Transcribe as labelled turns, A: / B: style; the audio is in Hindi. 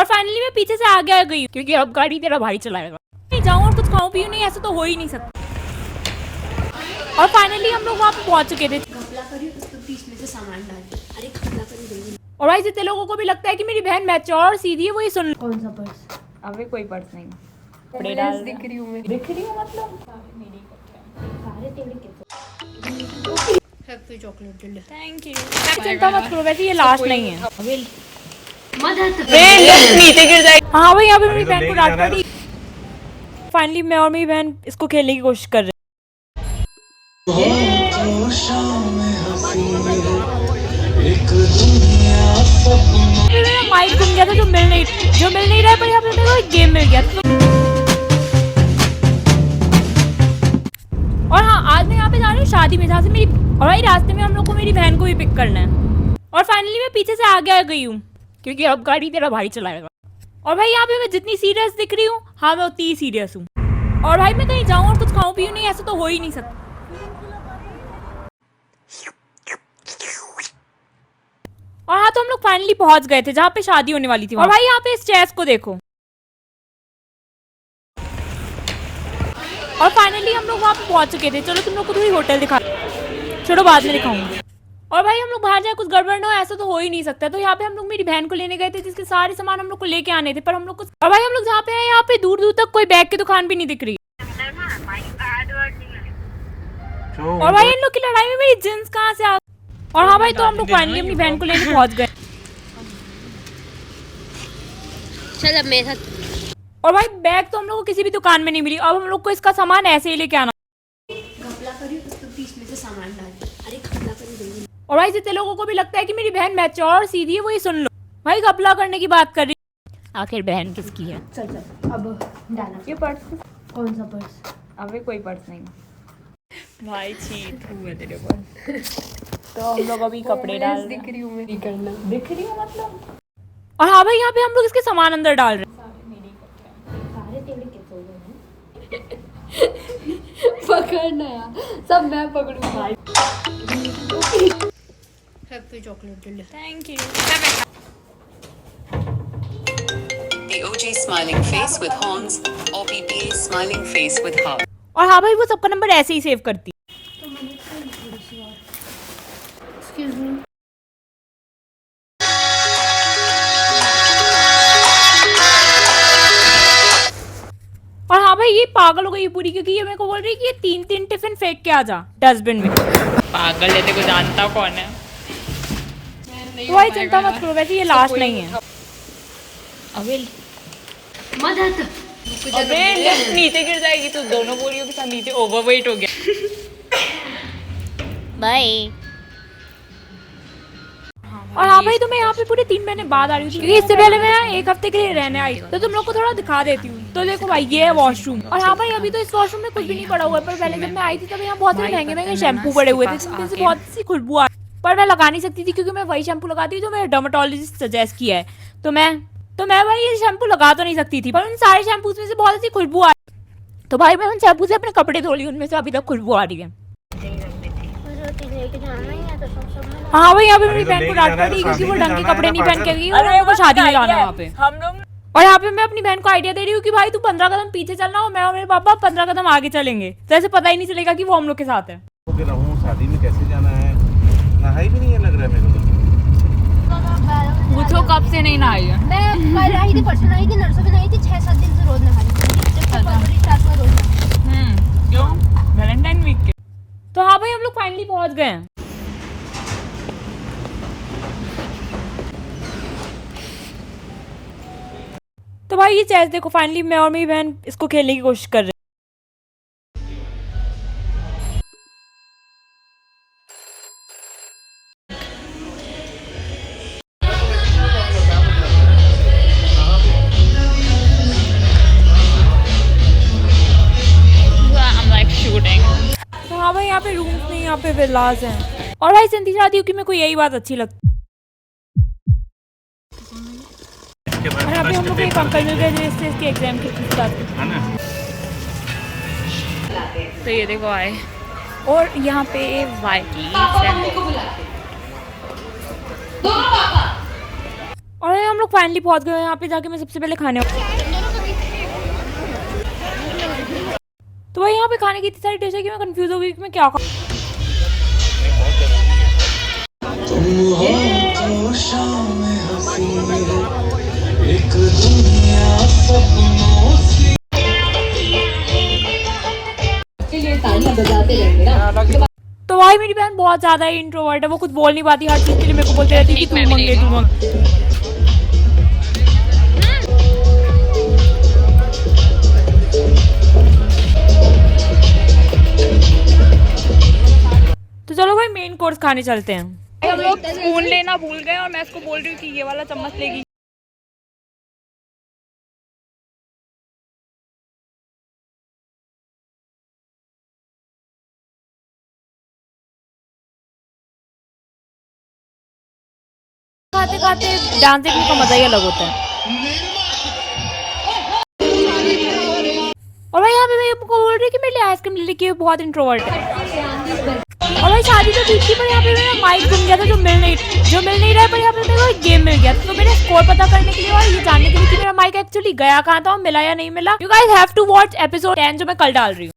A: और फाइनली मैं पीछे से आगे आ गई हूँ क्योंकि अब गाड़ी तेरा भाई चलाएगा। नहीं जाऊँ और कुछ खाऊं पीऊं नहीं, ऐसा तो हो ही नहीं सकता। और फाइनली हम लोग वहाँ पे पहुंच चुके थे। और भाई जितने लोगों को भी लगता है कि मेरी बहन मैच्योर और सीधी है वो ये सुन लो। कौन सा पर्स? अबे कोई पर्स नहीं, कपड़े डाल दिख रही हूँ मैं। दिख रही हूँ मतलब happy chocolate day. Thank you. चिंता मत करो, वैसे ये लास्ट नहीं है। अबे नीचे गिर जाएगी। हाँ भाई यहाँ पे मेरी बहन को डांट पड़ी। फाइनली मैं और मेरी बहन इसको खेलने की कोशिश कर रहे मेरा माइक गुम गया था जो मिल नहीं रहा है, पर यहाँ पे मेरे को एक गेम मिल गया था। और हाँ आज मैं यहाँ पे जा रही हूँ शादी में, जहाँ से मेरी और भाई रास्ते में हम लोग को मेरी बहन को भी पिक करना है। और फाइनली मैं पीछे से आगे आ गई हूँ क्योंकि अब गाड़ी तेरा भाई चलाएगा। और भाई यहाँ पे मैं जितनी सीरियस दिख रही हूँ, हाँ मैं उतनी ही सीरियस हूँ। और भाई मैं कहीं जाऊँ और कुछ खाऊं पीऊं नहीं, ऐसा तो हो ही नहीं सकता। और हाँ तो हम लोग फाइनली पहुंच गए थे जहाँ पे शादी होने वाली थी। और भाई यहाँ पे इस चेस को देखो। और फाइनली हम लोग वहाँ पे पहुंच चुके थे। चलो तुम लोग को थोड़ी होटल दिखा, चलो बाद में दिखाऊंगी। और भाई हम लोग बाहर जाए कुछ गड़बड़ ना हो, ऐसा तो हो ही नहीं सकता। तो यहाँ पे हम लोग मेरी बहन को लेने गए थे जिसके सारे सामान हम लोग को लेके आने थे, पर हम लोग कुछ और भाई हम लोग जहाँ पे हैं यहाँ पे दूर दूर तक कोई बैग की दुकान भी नहीं दिख रही। और भाई इन लोग की लड़ाई में मेरी जींस कहाँ से आ। और हाँ भाई तो हम लोग फाइनली अपनी बहन को लेने पहुंच गए।
B: चल अब मेरे साथ।
A: और भाई बैग तो हम लोग को किसी भी दुकान में नहीं मिली। अब हम लोग को इसका सामान ऐसे ही लेके आना। और भाई जितने लोगों को भी लगता है कि मेरी बहन मैच्योर और सीधी है वो ये सुन लो। भाई घपला करने की बात कर रही, आखिर बहन किसकी है?
B: चल चल अब डाला।
A: ये पर्स
B: कौन सा पर्स?
A: अबे कोई पर्स नहीं भाई, चीट हुए तेरे पर। तो हम लोग अभी कपड़े डाल
B: दिख रही हूँ मैं, नहीं करना
A: दिख रही हूँ मतलब। और हाँ भाई यहाँ पे हम लोग इसके सामान अंदर डाल रहे हैं।
B: पकड़ना यार, सब मैं पकड़ूंगा। Happy chocolate day.
A: Thank you.
C: The OG smiling face with horns or PPA smiling face with heart.
A: और हाँ भाई वो सबका नंबर ऐसे ही सेव करती।
B: Excuse me.
A: और हाँ भाई ये पागल हो गई पूरी, क्योंकि ये मेरे को बोल रही है कि ये 3 टिफिन फेंक के आ जा डस्टबिन में। पागल है, तेरे को जानता कौन है? तो भाई चिंता मत करो, वैसे ये लास्ट नहीं है। अबे
B: मदद।
A: अबे नीचे गिर जाएगी तू, दोनों बोरियों के साथ नीचे ओवरवेट हो गया। बाय। और हाँ भाई तो मैं यहाँ पे पूरे 3 महीने बाद आ रही हूँ क्योंकि इससे पहले मैं यहाँ 1 हफ्ते के लिए रहने आई। तो तुम लोग को थोड़ा दिखा देती हूँ। तो देखो भाई ये है वॉशरूम। और हाँ भाई अभी तो इस वॉशरूम में कुछ भी नहीं पड़ा हुआ है, पर पहले जब मैं आई थी तब यहाँ बहुत सारे महंगे महंगे शैम्पू पड़े हुए थे जिनमें से बहुत सी खुशबू आ, पर मैं लगा नहीं सकती थी क्योंकि मैं वही शैम्पू लगाती हूँ जो मेरे डर्मेटोलॉजिस्ट सजेस्ट किया है। तो मैं भाई ये शैम्पू लगा तो नहीं सकती थी, पर उन सारे शैम्पूज में से बहुत अच्छी खुशबू आ रही। तो भाई मैं उन शैम्पू से अपने कपड़े धो ली, उनमें से अभी तक खुशबू आ रही है। हाँ भाई यहाँ पे मेरी बहन को डांट पड़ी क्योंकि वो ढंग के कपड़े नहीं पहन के गई और उनको शादी में जाना है वहाँ पे हम लोग। और यहाँ पे मैं अपनी बहन को आइडिया दे रही हूँ कि भाई तू 15 कदम पीछे चलना और मैं और मेरे पापा 15 कदम आगे चलेंगे, तो ऐसे पता ही नहीं चलेगा कि वो हम लोग के साथ है।
D: शादी में कैसे जाना है, नहाई भी नहीं है लग रहा है मेरे को।
A: पूछो कब से नहीं नहाई है?
B: मैं कल आई थी, परसों नहाई थी, नरसों भी नहाई थी, 6-7 दिन से रोज नहाई थी।
A: क्यों? वैलेंटाइन वीक के। तो हाँ भाई हम लोग फाइनली पहुँच गए हैं। तो भाई ये चेस देखो, फाइनली मैं और मेरी बहन इसको खेलने की कोशिश कर रहे हैं। तो हाँ भाई यहाँ पे रूम्स नहीं, यहाँ पे विलास हैं। और भाई सिंधी शादी की मेरे को यही बात अच्छी लगती है। और यहाँ पे हम लोग एक अंकल मिल गए जिससे इसके एग्जाम की फीस जाती है। तो ये देखो आए, और यहाँ पे वाइट लीव्स है। और हम लोग फाइनली पहुंच गए। यहाँ पे जाके मैं सबसे पहले खाने, तो भाई यहाँ पे खाने की इतनी सारी डिश है कि मैं कंफ्यूज हो गई कि मैं क्या खाऊं। तो भाई मेरी बहन बहुत ज्यादा इंट्रोवर्ट है, वो कुछ बोल नहीं पाती, हर चीज के लिए मेरे को बोलते रहती है कि तू मंगे तू मंग। तो चलो भाई मेन कोर्स खाने चलते हैं। हम लोग स्पून लेना भूल गए और मैं इसको बोल रही हूँ कि ये वाला चम्मच लेगी। खाते खाते डांस देखने का मजा ही अलग होता है। और भाई यहाँ पे मैं आपको बोल रही कि मेरे लिए आइसक्रीम ले लेके, बहुत इंट्रोवर्ट है। और भाई शादी तो ठीक थी, पर यहाँ पे मेरा माइक गुम गया था जो मिल नहीं रहा है, पर यहाँ पे मेरे को एक गेम मिल गया था। तो मेरा स्कोर पता करने के लिए और ये जानने के लिए कि मेरा माइक एक्चुअली गया कहाँ था और मिला या नहीं मिला, you guys have to watch episode 10 जो मैं कल डाल रही हूँ।